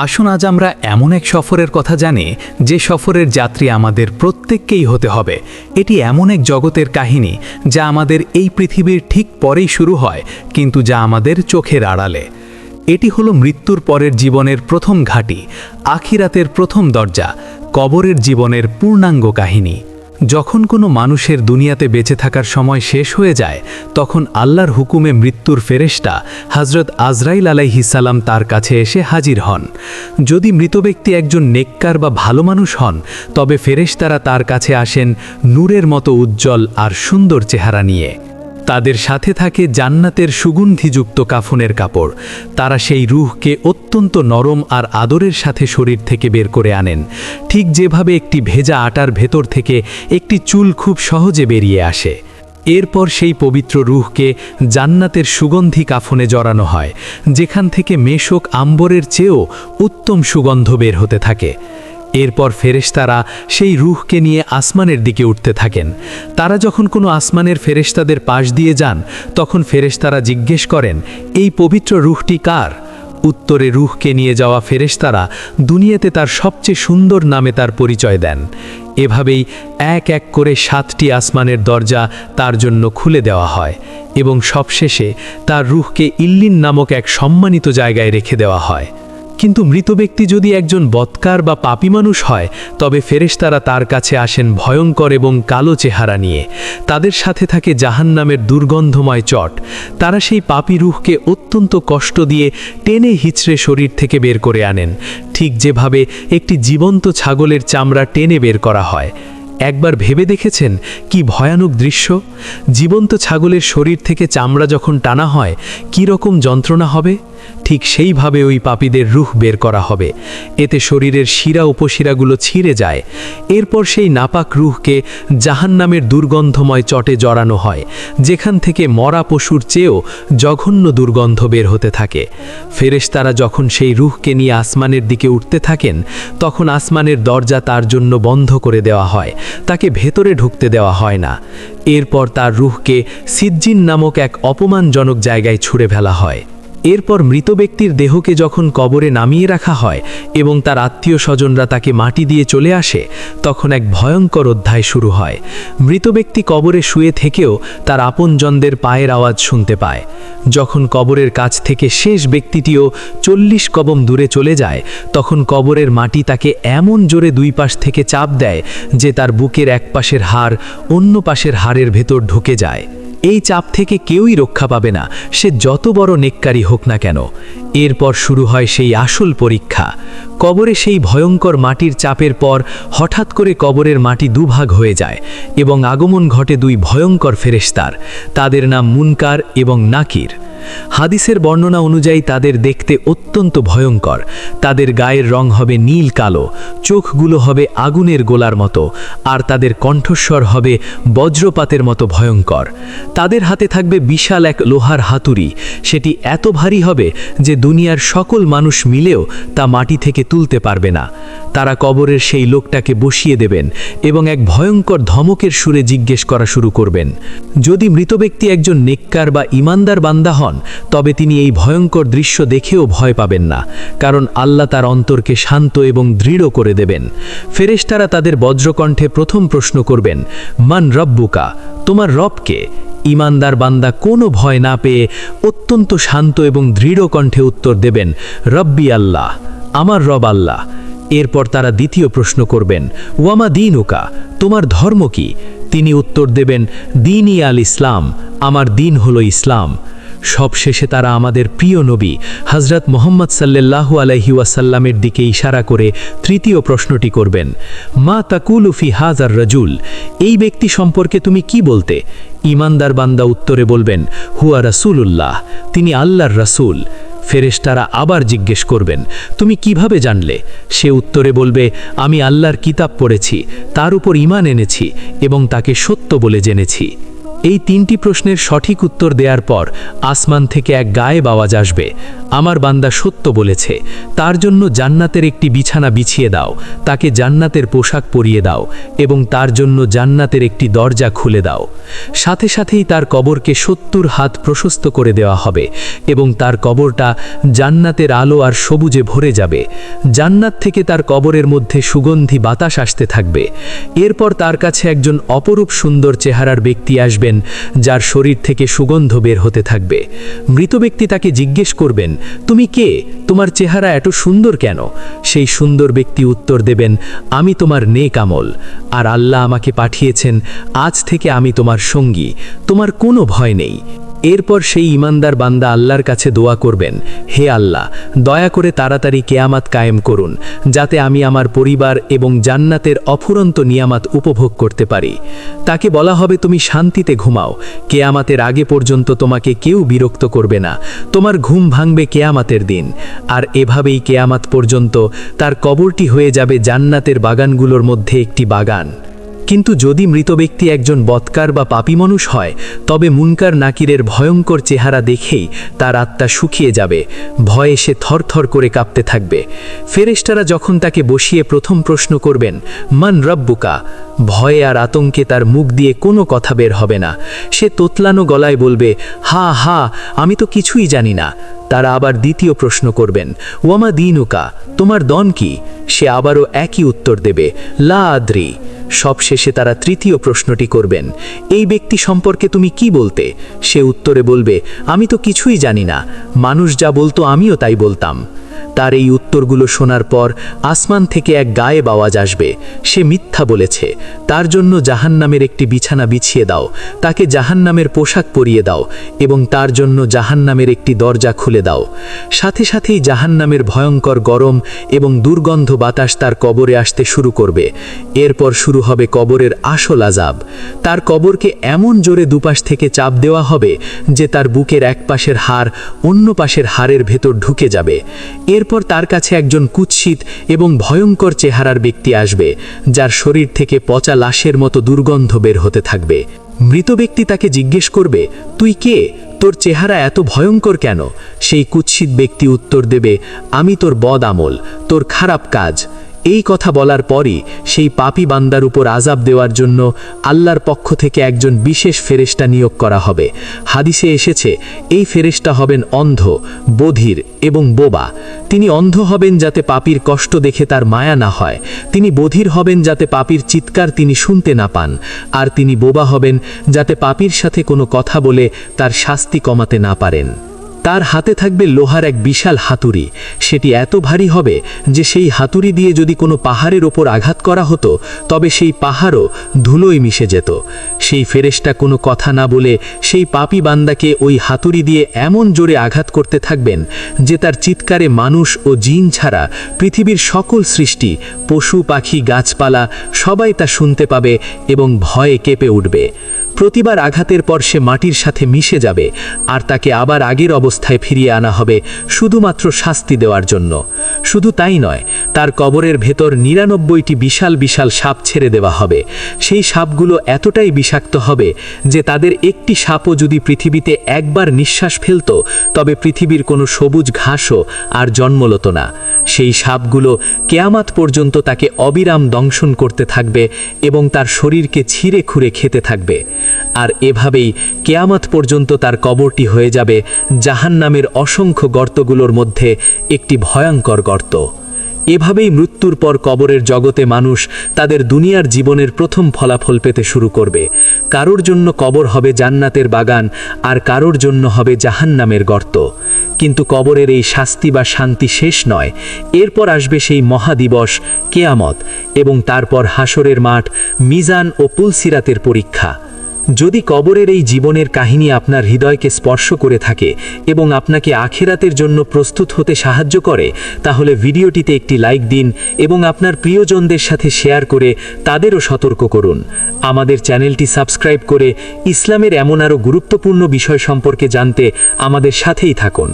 আসুন আজ আমরা এমন এক সফরের কথা জানি যে সফরের যাত্রী আমাদের প্রত্যেককেই হতে হবে। এটি এমন এক জগতের কাহিনী যা আমাদের এই পৃথিবীর ঠিক পরেই শুরু হয়, কিন্তু যা আমাদের চোখের আড়ালে। এটি হলো মৃত্যুর পরের জীবনের প্রথম ঘাঁটি, আখিরাতের প্রথম দরজা, কবরের জীবনের পূর্ণাঙ্গ কাহিনী। যখন কোনো মানুষের দুনিয়াতে বেঁচে থাকার সময় শেষ হয়ে যায়, তখন আল্লাহর হুকুমে মৃত্যুর ফেরেশতা হযরত আজরাইল আলাইহিস সালাম তার কাছে এসে হাজির হন। যদি মৃত ব্যক্তি একজন নেককার বা ভালো মানুষ হন, তবে ফেরেশতারা তার কাছে আসেন নূরের মতো উজ্জ্বল আর সুন্দর চেহারা নিয়ে। তাদের সাথে থাকে জান্নাতের সুগন্ধিযুক্ত কাফনের কাপড়। তারা সেই রূহকে অত্যন্ত নরম আর আদরের সাথে শরীর থেকে বের করে আনেন, ঠিক যেভাবে একটি ভেজা আটার ভেতর থেকে একটি চুল খুব সহজে বেরিয়ে আসে। এরপর সেই পবিত্র রূহকে জান্নাতের সুগন্ধি কাফনে জড়ানো হয়, যেখান থেকে মেশক আম্বরের চেয়েও উত্তম সুগন্ধ বের হতে থাকে। এরপর ফেরেশতারা সেই রূহকে নিয়ে আসমানের দিকে উঠতে থাকেন। তারা যখন কোনো আসমানের ফেরেশতাদের পাশ দিয়ে যান, তখন ফেরেশতারা জিজ্ঞেস করেন, এই পবিত্র রূহটি কার? উত্তরে রূহকে নিয়ে যাওয়া ফেরেশতারা দুনিয়াতে তার সবচেয়ে সুন্দর নামে তার পরিচয় দেন। এভাবেই এক এক করে 7টি আসমানের দরজা তার জন্য খুলে দেওয়া হয় এবং সবশেষে তার রূহকে ইল্লিন নামক এক সম্মানিত জায়গায় রেখে দেওয়া হয়। কিন্তু মৃত ব্যক্তি যদি একজন বৎকার বা পাপী মানুষ হয়, তবে ফেরেশতারা তার কাছে আসেন ভয়ঙ্কর এবং কালো চেহারা নিয়ে। তাদের সাথে থাকে জাহান্নামের দুর্গন্ধময় চট। তারা সেই পাপী রূহকে অত্যন্ত কষ্ট দিয়ে টেনে হিচড়ে শরীর থেকে বের করে আনেন, ঠিক যেভাবে একটি জীবন্ত ছাগলের চামড়া টেনে বের করা হয়। একবার ভেবে দেখেছেন কি ভয়ানক দৃশ্য? জীবন্ত ছাগলের শরীর থেকে চামড়া যখন টানা হয়, কী রকম যন্ত্রণা হবে? ঠিক সেইভাবে ওই পাপীদের রূহ বের করা হবে। এতে শরীরের শিরা উপশিরাগুলো ছিঁড়ে যায়। এরপর সেই নাপাক রূহকে জাহান্নামের দুর্গন্ধময় চটে জড়ানো হয়, যেখান থেকে মরা পশুর চেয়েও জঘন্য দুর্গন্ধ বের হতে থাকে। ফেরেশতারা যখন সেই রূহকে নিয়ে আসমানের দিকে উঠতে থাকেন, তখন আসমানের দরজা তার জন্য বন্ধ করে দেওয়া হয়, তাকে ভেতরে ঢুকতে দেওয়া হয় না। এরপর তার রূহকে সিজ্জিন নামক এক অপমানজনক জায়গায় ছুঁড়ে ফেলা হয়। এরপর মৃত ব্যক্তির দেহকে যখন কবরে নামিয়ে রাখা হয় এবং তার আত্মীয় স্বজনরা তাকে মাটি দিয়ে চলে আসে, তখন এক ভয়ঙ্কর অধ্যায় শুরু হয়। মৃত ব্যক্তি কবরে শুয়ে থেকেও তার আপনজনদের পায়ের আওয়াজ শুনতে পায়। যখন কবরের কাছ থেকে শেষ ব্যক্তিটিও 40 কদম দূরে চলে যায়, তখন কবরের মাটি তাকে এমন জোরে দুই পাশ থেকে চাপ দেয় যে তার বুকের এক পাশের হাড় অন্য পাশের হাড়ের ভেতর ঢুকে যায়। এই চাপ থেকে কেউই রক্ষা পাবে না, সে যত বড় নেককারী হোক না কেন। এরপর শুরু হয় সেই আসল পরীক্ষা। কবরে সেই ভয়ঙ্কর মাটির চাপের পর হঠাৎ করে কবরের মাটি দুভাগ হয়ে যায় এবং আগমন ঘটে দুই ভয়ঙ্কর ফেরেশতার। তাদের নাম মুনকার এবং নাকির। হাদিসের বর্ণনা অনুযায়ী তাদের দেখতে অত্যন্ত ভয়ঙ্কর। তাদের গায়ের রং হবে নীল কালো, চোখগুলো হবে আগুনের গোলার মতো, আর তাদের কণ্ঠস্বর হবে বজ্রপাতের মতো ভয়ঙ্কর। তাদের হাতে থাকবে বিশাল এক লোহার হাতুড়ি। সেটি এত ভারী হবে যে দুনিয়ার সকল মানুষ মিলেও তা মাটি থেকে তুলতে পারবে না। তারা কবরের সেই লোকটাকে বসিয়ে দেবেন এবং এক ভয়ঙ্কর ধমকের সুরে জিজ্ঞেস করা শুরু করবেন। যদি মৃত ব্যক্তি একজন নেককার বা ইমানদার বান্দা হন, তবে তিনি এই ভয়ঙ্কর দৃশ্য দেখেও ভয় পাবেন না, কারণ আল্লাহ তার অন্তরকে শান্ত এবং দৃঢ় করে দেবেন। ফেরেশতারা তাদের বজ্রকণ্ঠে প্রথম প্রশ্ন করবেন, মান রব্বুকা, তোমার রবকে? ইমানদার বান্দা কোনো ভয় না পেয়ে অত্যন্ত শান্ত এবং দৃঢ় কণ্ঠে উত্তর দেবেন, রব্বি আল্লাহ, আমার রব আল্লাহ। এরপর তারা দ্বিতীয় প্রশ্ন করবেন, ওয়ামা দীনুকা, তোমার ধর্ম কি? তিনি উত্তর দেবেন, দীনই আল ইসলাম, আমার দিন হলো ইসলাম। সবশেষে তারা আমাদের প্রিয় নবী হযরত মুহাম্মদ সাল্লাল্লাহু আলাইহি ওয়াসাল্লামের দিকে ইশারা করে তৃতীয় প্রশ্নটি করবেন, মা তাকুলু ফি হাযার রাজুল, এই ব্যক্তি সম্পর্কে তুমি কি বলতে? ইমানদার বান্দা উত্তরে বলবেন, হুয়া রাসূলুল্লাহ, তিনি আল্লাহর রাসূল। ফেরেশতারা আবার জিজ্ঞেস করবেন, তুমি কিভাবে জানলে? সে উত্তরে বলবে, আমি আল্লাহর কিতাব পড়েছি, তার উপর ঈমান এনেছি এবং তাকে সত্য বলে জেনেছি। এই 3টি প্রশ্নের সঠিক উত্তর দেওয়ার পর আসমান থেকে এক গায়েব আওয়াজ আসবে, আমার বান্দা সত্য বলেছে, তার জন্য জান্নাতের একটি বিছানা বিছিয়ে দাও, তাকে জান্নাতের পোশাক পরিয়ে দাও এবং তার জন্য জান্নাতের একটি দরজা খুলে দাও। সাথে সাথেই তার কবরকে 70 হাত প্রশস্ত করে দেওয়া হবে এবং তার কবরটা জান্নাতের আলো আর সবুজে ভরে যাবে। জান্নাত থেকে তার কবরের মধ্যে সুগন্ধি বাতাস আসতে থাকবে। এরপর তার কাছে একজন অপরূপ সুন্দর চেহারার ব্যক্তি আসবেন, যার শরীর থেকে সুগন্ধ বের হতে থাকবে। মৃত ব্যক্তি তাকে জিজ্ঞেস করবেন, তুমি কে? তোমার চেহারা এত সুন্দর কেন? সেই সুন্দর ব্যক্তি উত্তর দেবেন, আমি তোমার নেক আমল, আর আল্লাহ আমাকে পাঠিয়েছেন, আজ থেকে আমি তোমার সঙ্গী, তোমার কোনো ভয় নেই। এরপর সেই ইমানদার বান্দা আল্লাহর কাছে দোয়া করবেন, হে আল্লাহ, দয়া করে তাড়াতাড়ি কেয়ামত কায়েম করুন, যাতে আমি আমার পরিবার এবং জান্নাতের অফুরন্ত নিয়ামত উপভোগ করতে পারি। তাকে বলা হবে, তুমি শান্তিতে ঘুমাও, কেয়ামতের আগে পর্যন্ত তোমাকে কেউ বিরক্ত করবে না, তোমার ঘুম ভাঙবে কেয়ামতের দিন। আর এভাবেই কেয়ামত পর্যন্ত তার কবরটি হয়ে যাবে জান্নাতের বাগানগুলোর মধ্যে একটি বাগান। কিন্তু যদি মৃত ব্যক্তি একজন বৎকার বা পাপী মানুষ হয়, তবে মুনকার নাকিরের ভয়ঙ্কর চেহারা দেখেই তার আত্মা শুকিয়ে যাবে, ভয়ে সে থরথর করে কাঁপতে থাকবে। ফেরেশতারা যখন তাকে বসিয়ে প্রথম প্রশ্ন করবেন, মান রব্বুকা, ভয়ে আর আতঙ্কে তার মুখ দিয়ে কোনো কথা বের হবে না। সে তোতলানো গলায় বলবে, হা হা, আমি তো কিছুই জানি না। তারা আবার দ্বিতীয় প্রশ্ন করবেন, ওয়ামা দিনুকা, তোমার দন কি? সে আবারও একই উত্তর দেবে, লা আদ্রি। সবশেষে তারা তৃতীয় প্রশ্নটি করবেন, এই ব্যক্তি সম্পর্কে তুমি কি বলতে? সে উত্তরে বলবে, আমি তো কিছুই জানি না, মানুষ যা বলতো আমিও তাই বলতাম। তার এই উত্তরগুলো শোনার পর আসমান থেকে এক গায়েব আওয়াজ আসবে, সে মিথ্যা বলেছে, তার জন্য জাহান্নামের একটি বিছানা বিছিয়ে দাও, তাকে জাহান্নামের পোশাক পরিয়ে দাও এবং তার জন্য জাহান্নামের একটি দরজা খুলে দাও। সাথে সাথেই জাহান্নামের ভয়ঙ্কর গরম এবং দুর্গন্ধ বাতাস তার কবরে আসতে শুরু করবে। এরপর শুরু হবে কবরের আসল আযাব। তার কবরকে এমন জোরে দুপাশ থেকে চাপ দেওয়া হবে যে তার বুকের এক পাশের হাড় অন্য পাশের হাড়ের ভেতর ঢুকে যাবে। এরপর তার কাছে একজন কুৎসিত এবং ভয়ঙ্কর চেহারার ব্যক্তি আসবে, যার শরীর থেকে পচা লাশের মতো দুর্গন্ধ বের হতে থাকবে। মৃত ব্যক্তি তাকে জিজ্ঞেস করবে, তুই কে? তোর চেহারা এত ভয়ঙ্কর কেন? সেই কুৎসিত ব্যক্তি উত্তর দেবে, আমি তোর বদ আমল, তোর খারাপ কাজ। এই কথা বলার পরই সেই পাপী বান্দার উপর আযাব দেওয়ার জন্য আল্লাহর পক্ষ থেকে একজন বিশেষ ফেরেশতা নিয়োগ করা হবে। হাদিসে এসেছে, এই ফেরেশতা হবেন অন্ধ, বধির এবং বোবা। তিনি অন্ধ হবেন যাতে পাপীর কষ্ট দেখে তার মায়া না হয়, তিনি বধির হবেন যাতে পাপীর চিৎকার তিনি শুনতে না পান, আর তিনি বোবা হবেন যাতে পাপীর সাথে কোনো কথা বলে তার শাস্তি কমাতে না পারেন। তার হাতে থাকবে লোহার এক বিশাল হাতুড়ি, সেটি এত ভারী হবে যে সেই হাতুড়ি দিয়ে যদি কোনো পাহাড়ের ওপর আঘাত করা হতো তবে সেই পাহাড়ও ধুলোয় মিশে যেত। সেই ফেরেশতা কোনো কথা না বলে সেই পাপী বান্দাকে ওই হাতুড়ি দিয়ে এমন জোরে আঘাত করতে থাকবেন যে তার চিৎকারে মানুষ ও জিন ছাড়া পৃথিবীর সকল সৃষ্টি, পশু পাখি গাছপালা সবাই তা শুনতে পাবে এবং ভয়ে কেঁপে উঠবে। প্রতিবার আঘাতের পর সে মাটির সাথে মিশে যাবে আর তাকে আবার আগের অবস্থায় ফিরিয়ে আনা হবে শুধুমাত্র শাস্তি দেওয়ার জন্য। শুধু তাই নয়, তার কবরের ভেতর 99টি বিশাল বিশাল সাপ ছেড়ে দেওয়া হবে। সেই সাপগুলো এতটাই বিষাক্ত হবে যে তাদের একটি সাপও যদি পৃথিবীতে একবার নিঃশ্বাস ফেলত তবে পৃথিবীর কোনো সবুজ ঘাসও আর জন্মলত না। সেই সাপগুলো কেয়ামত পর্যন্ত তাকে অবিরাম দংশন করতে থাকবে এবং তার শরীরকে ছিঁড়ে খুঁড়ে খেতে থাকবে। আর এভাবেই কেয়ামত পর্যন্ত তার কবরটি হয়ে যাবে জাহান্নামের অসংখ্য গর্তগুলোর মধ্যে একটি ভয়ঙ্কর গর্ত। এভাবেই মৃত্যুর পর কবরের জগতে মানুষ তাদের দুনিয়ার জীবনের প্রথম ফলাফল পেতে শুরু করবে। কারোর জন্য কবর হবে জান্নাতের বাগান, আর কারোর জন্য হবে জাহান্নামের গর্ত। কিন্তু কবরের এই শাস্তি বা শান্তি শেষ নয়, এরপর আসবে সেই মহাদিবস কেয়ামত এবং তারপর হাসরের মাঠ, মিজান ও পুলসিরাতের পরীক্ষা। যদি কবরের এই জীবনের কাহিনী আপনার হৃদয়কে স্পর্শ করে থাকে এবং আপনাকে আখিরাতের জন্য প্রস্তুত হতে সাহায্য করে, তাহলে ভিডিওটিতে একটি লাইক দিন এবং আপনার প্রিয়জনদের সাথে শেয়ার করে তাদেরও সতর্ক করুন। আমাদের চ্যানেলটি সাবস্ক্রাইব করে ইসলামের এমন আরও গুরুত্বপূর্ণ বিষয় সম্পর্কে জানতে আমাদের সাথেই থাকুন।